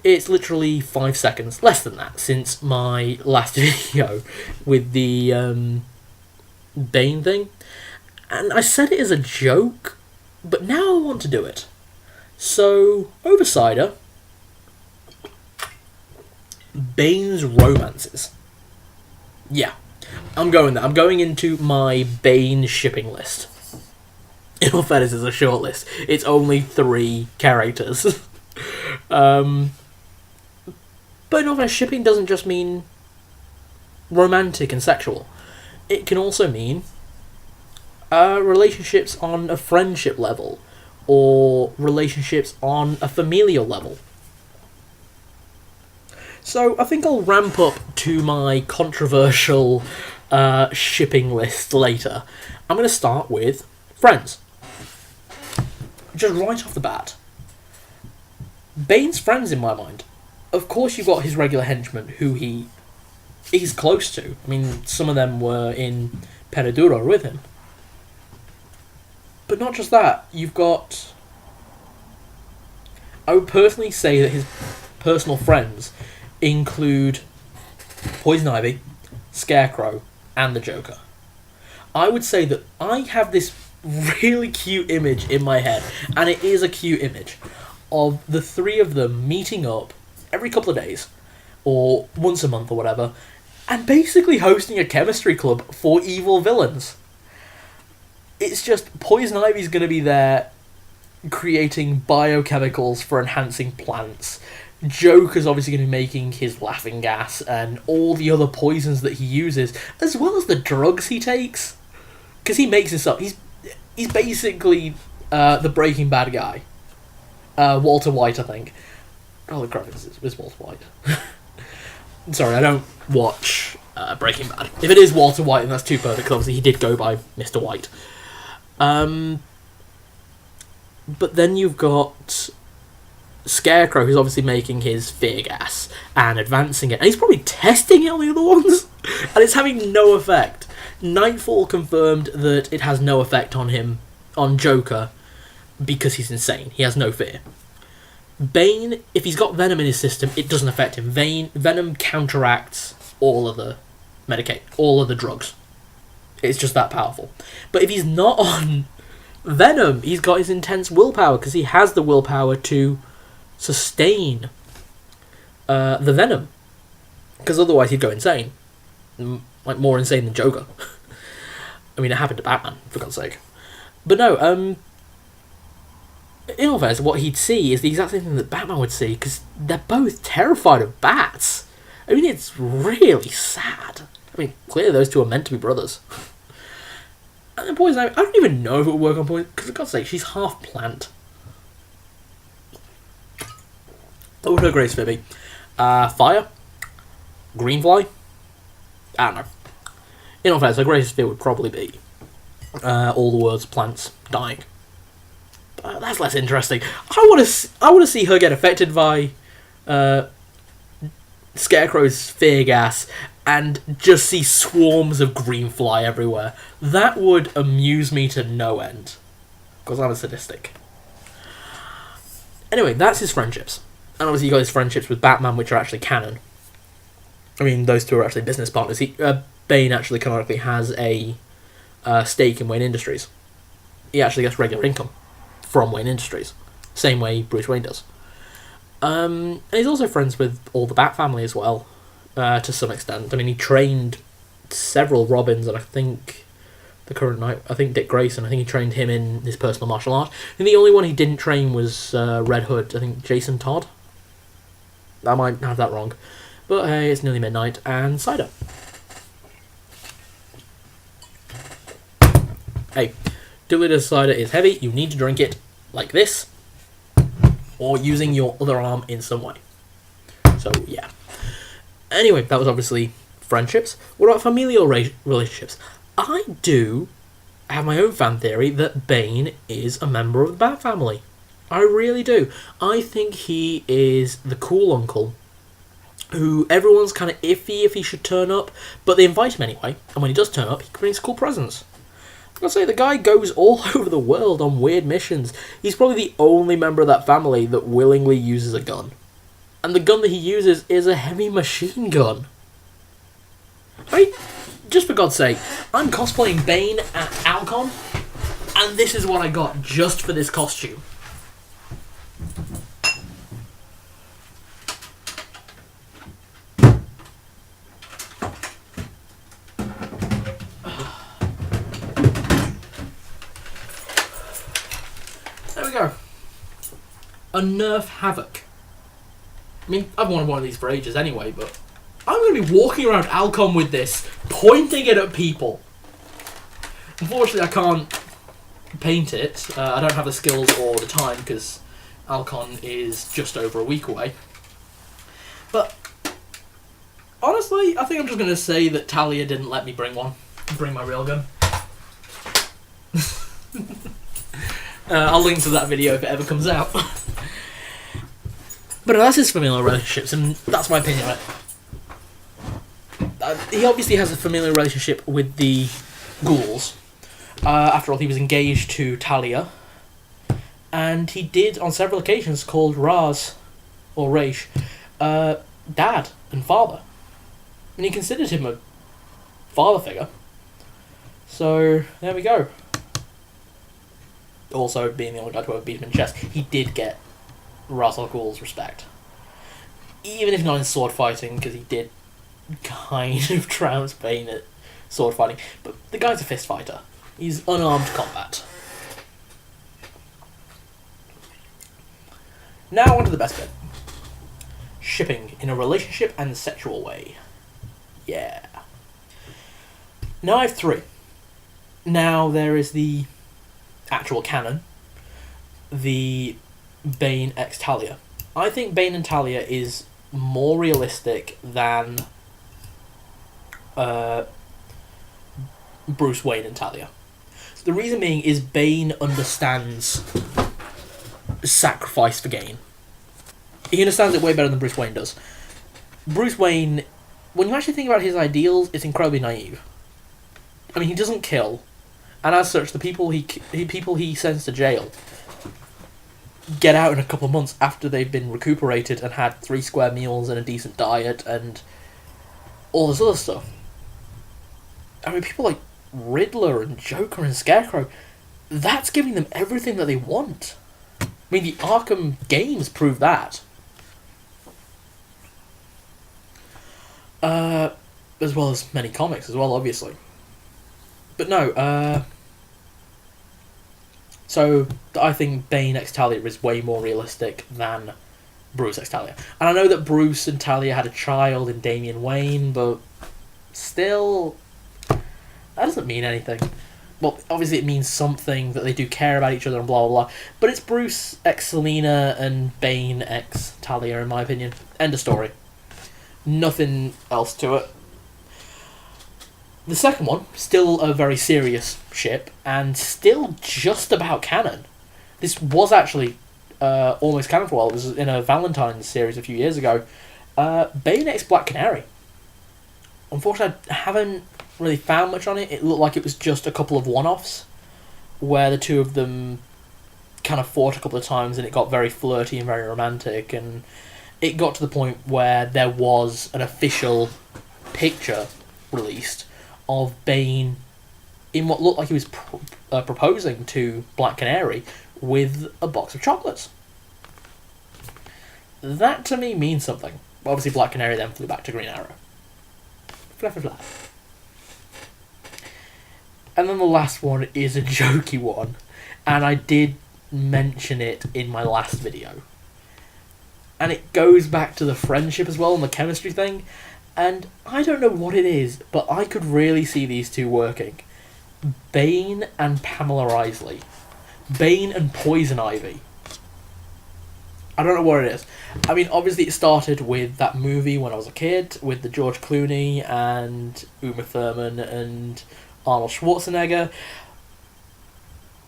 It's literally 5 seconds, less than that, since my last video with the Bane thing. And I said it as a joke, but now I want to do it. So, over cider, Bane's romances. Yeah, I'm going there. I'm going into my Bane shipping list. In all fairness, it's a short list. It's only 3 characters. But in all fairness, shipping doesn't just mean romantic and sexual. It can also mean relationships on a friendship level, or relationships on a familial level. So I think I'll ramp up to my controversial shipping list later. I'm going to start with friends. Just right off the bat. Bane's friends, in my mind. Of course you've got his regular henchmen, who he's close to. I mean, some of them were in Peredura with him. But not just that, you've got... I would personally say that his personal friends include Poison Ivy, Scarecrow, and the Joker. I would say that I have this really cute image in my head, and it is a cute image, of the 3 of them meeting up every couple of days, or once a month or whatever, and basically hosting a chemistry club for evil villains. It's just, Poison Ivy's going to be there creating biochemicals for enhancing plants. Joker's obviously going to be making his laughing gas and all the other poisons that he uses, as well as the drugs he takes. Because he makes this up. He's basically the Breaking Bad guy. Walter White, I think. Holy crap, it's Walter White. Sorry, I don't watch Breaking Bad. If it is Walter White, then that's too perfect, because obviously he did go by Mr. White. But then you've got Scarecrow, who's obviously making his fear gas and advancing it, and he's probably testing it on the other ones, and it's having no effect. Nightfall confirmed that it has no effect on him, on Joker, because he's insane. He has no fear. Bane, if he's got Venom in his system, it doesn't affect him. Venom counteracts all of the all of the drugs. It's just that powerful. But if he's not on Venom, he's got his intense willpower, because he has the willpower to sustain the Venom. Because otherwise he'd go insane. Like, more insane than Joker. I mean, it happened to Batman, for God's sake. But no, in all fairness, what he'd see is the exact same thing that Batman would see, because they're both terrified of bats. I mean, it's really sad. I mean, clearly those two are meant to be brothers. And then Poison Ivy, I don't even know if it would work on Poison, because for God's sake, she's half plant. What would her grace fit be? Fire? Greenfly? I don't know. In all fairness, her greatest fear would probably be all the world's plants dying. But that's less interesting. I want to see her get affected by Scarecrow's fear gas and just see swarms of greenfly everywhere. That would amuse me to no end, because I'm a sadistic. Anyway, that's his friendships. And obviously you got his friendships with Batman, which are actually canon. I mean, those two are actually business partners. Bane actually canonically has a stake in Wayne Industries. He actually gets regular income from Wayne Industries. Same way Bruce Wayne does. And he's also friends with all the Bat family as well, to some extent. I mean, he trained several Robins, and I think the current Knight, I think Dick Grayson, I think he trained him in his personal martial art. And the only one he didn't train was Red Hood, I think Jason Todd. I might have that wrong. But hey, it's nearly midnight, and cider. Hey, 2 liters cider is heavy. You need to drink it like this, or using your other arm in some way. So, yeah. Anyway, that was obviously friendships. What about familial relationships? I do have my own fan theory that Bane is a member of the Bat family. I really do. I think he is the cool uncle who everyone's kind of iffy if he should turn up, but they invite him anyway, and when he does turn up, he brings cool presents. I've got to say, the guy goes all over the world on weird missions. He's probably the only member of that family that willingly uses a gun. And the gun that he uses is a heavy machine gun. I mean, just for God's sake, I'm cosplaying Bane at Alcon, and this is what I got just for this costume. There we go. A Nerf Havoc. I mean, I've wanted one of these for ages anyway, but I'm going to be walking around Alcon with this, pointing it at people. Unfortunately, I can't paint it. I don't have the skills or the time, because Alcon is just over a week away. But, honestly, I think I'm just going to say that Talia didn't let me bring my real gun. I'll link to that video if it ever comes out. But that's his familial relationships, and that's my opinion on it. He obviously has a familial relationship with the ghouls. After all, he was engaged to Talia, and he did, on several occasions, called Raz, or Raish, dad and father. And he considered him a father figure. So, there we go. Also, being the only guy to ever beat him in chess, he did get Ras Al Ghul's respect. Even if not in sword fighting, because he did kind of trounce Bane at sword fighting. But the guy's a fist fighter. He's unarmed combat. Now on to the best bit. Shipping in a relationship and sexual way. Yeah. Now I have 3. Now there is the actual canon. The Bane x Talia. I think Bane and Talia is more realistic than Bruce Wayne and Talia. The reason being is Bane understands sacrifice for gain. He understands it way better than Bruce Wayne does. Bruce Wayne, when you actually think about his ideals, it's incredibly naive. I mean, he doesn't kill, and as such, the people he sends to jail get out in a couple of months after they've been recuperated and had 3 square meals and a decent diet and all this other stuff. I mean, people like Riddler and Joker and Scarecrow, that's giving them everything that they want. I mean, the Arkham games prove that. As well as many comics as well, obviously. But no, so I think Bane x Talia is way more realistic than Bruce x Talia. And I know that Bruce and Talia had a child in Damian Wayne, but still, that doesn't mean anything. Well, obviously it means something, that they do care about each other and blah blah blah. But it's Bruce x Selina and Bane x Talia, in my opinion. End of story. Nothing else to it. The second one, still a very serious ship, and still just about canon. This was actually almost canon for a while. It was in a Valentine's series a few years ago. Bane x Black Canary. Unfortunately, I haven't really found much on it. It looked like it was just a couple of one-offs, where the two of them kind of fought a couple of times, and it got very flirty and very romantic, and it got to the point where there was an official picture released of Bane in what looked like he was proposing to Black Canary with a box of chocolates. That to me means something. Obviously Black Canary then flew back to Green Arrow. Fla fla fla. And then the last one is a jokey one, and I did mention it in my last video. And it goes back to the friendship as well and the chemistry thing. And I don't know what it is, but I could really see these two working. Bane and Pamela Isley. Bane and Poison Ivy. I don't know what it is. I mean, obviously it started with that movie when I was a kid, with the George Clooney and Uma Thurman and Arnold Schwarzenegger.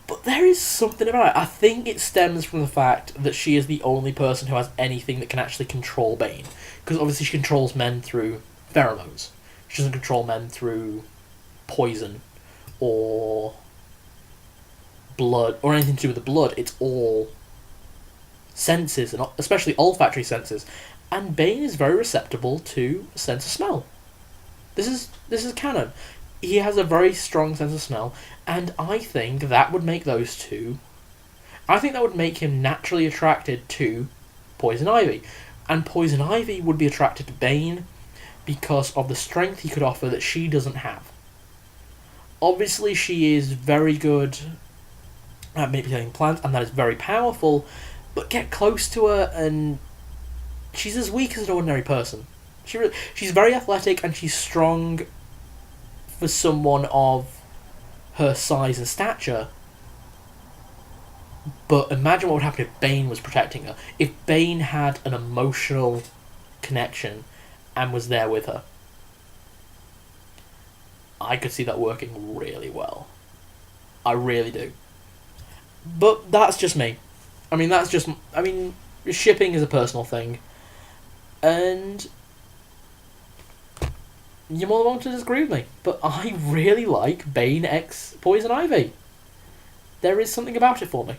But there is something about it. I think it stems from the fact that she is the only person who has anything that can actually control Bane. Because obviously she controls men through pheromones. She doesn't control men through poison or blood or anything to do with the blood. It's all senses, and especially olfactory senses. And Bane is very receptible to sense of smell. This is canon. He has a very strong sense of smell, and I think that would make those two. I think that would make him naturally attracted to Poison Ivy, and Poison Ivy would be attracted to Bane because of the strength he could offer that she doesn't have. Obviously, she is very good at manipulating plants, and that is very powerful. But get close to her, and she's as weak as an ordinary person. She's very athletic, and she's strong for someone of her size and stature. But imagine what would happen if Bane was protecting her. If Bane had an emotional connection and was there with her. I could see that working really well. I really do. But that's just me. Shipping is a personal thing. And you're more than welcome to disagree with me. But I really like Bane x Poison Ivy. There is something about it for me.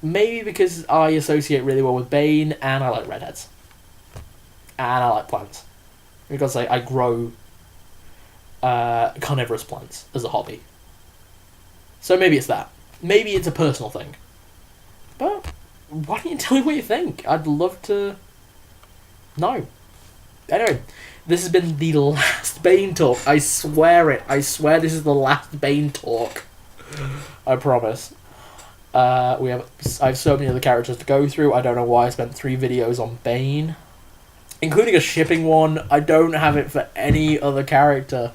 Maybe because I associate really well with Bane, and I like redheads. And I like plants. Because I grow carnivorous plants as a hobby. So maybe it's that. Maybe it's a personal thing. But why don't you tell me what you think? I'd love to know. Anyway, this has been the last Bane talk. I swear it. I swear this is the last Bane talk. I promise. I have so many other characters to go through. I don't know why I spent 3 videos on Bane, including a shipping one. I don't have it for any other character.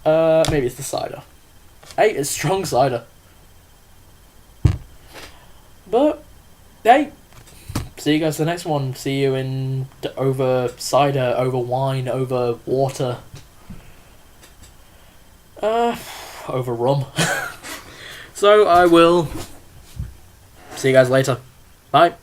Maybe it's the Cider. Hey, it's strong Cider. But hey, see you guys for the next one. See you in over cider, over wine, over water, over rum. So I will see you guys later. Bye.